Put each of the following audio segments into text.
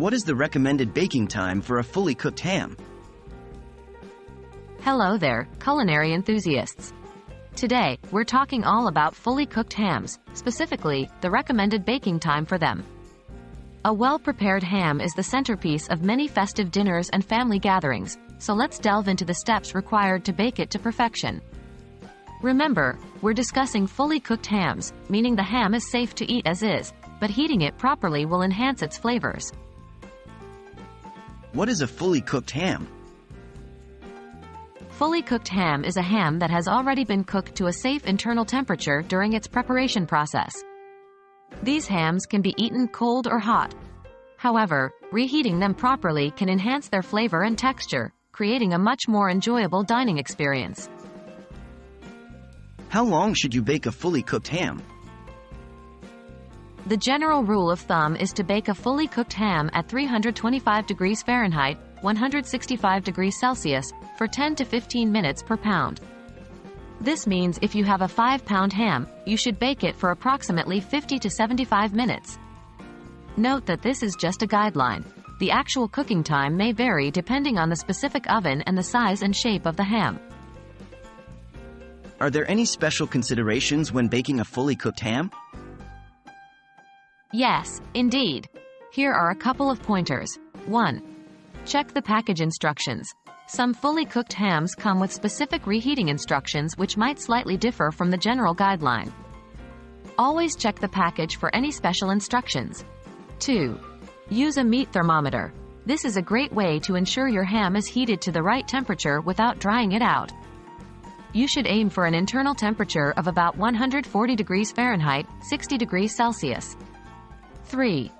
What is the recommended baking time for a fully cooked ham? Hello there, culinary enthusiasts. Today, we're talking all about fully cooked hams, specifically, the recommended baking time for them. A well-prepared ham is the centerpiece of many festive dinners and family gatherings, so let's delve into the steps required to bake it to perfection. Remember, we're discussing fully cooked hams, meaning the ham is safe to eat as is, but heating it properly will enhance its flavors. What is a fully cooked ham? Fully cooked ham is a ham that has already been cooked to a safe internal temperature during its preparation process. These hams can be eaten cold or hot. However, reheating them properly can enhance their flavor and texture, creating a much more enjoyable dining experience. How long should you bake a fully cooked ham? The general rule of thumb is to bake a fully cooked ham at 325 degrees Fahrenheit, 165 degrees Celsius, for 10 to 15 minutes per pound. This means if you have a 5-pound ham, you should bake it for approximately 50 to 75 minutes. Note that this is just a guideline. The actual cooking time may vary depending on the specific oven and the size and shape of the ham. Are there any special considerations when baking a fully cooked ham? Yes, indeed. Here are a couple of pointers. 1. Check the package instructions. Some fully cooked hams come with specific reheating instructions which might slightly differ from the general guideline. Always check the package for any special instructions. 2. Use a meat thermometer. This is a great way to ensure your ham is heated to the right temperature without drying it out. You should aim for an internal temperature of about 140 degrees Fahrenheit, 60 degrees Celsius. 3.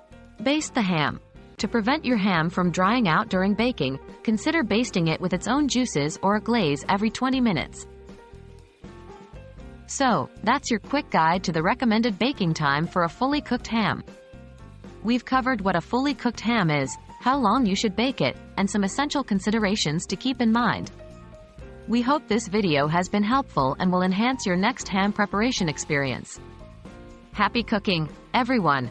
Baste the ham. To prevent your ham from drying out during baking, consider basting it with its own juices or a glaze every 20 minutes. So, that's your quick guide to the recommended baking time for a fully cooked ham. We've covered what a fully cooked ham is, how long you should bake it, and some essential considerations to keep in mind. We hope this video has been helpful and will enhance your next ham preparation experience. Happy cooking, everyone!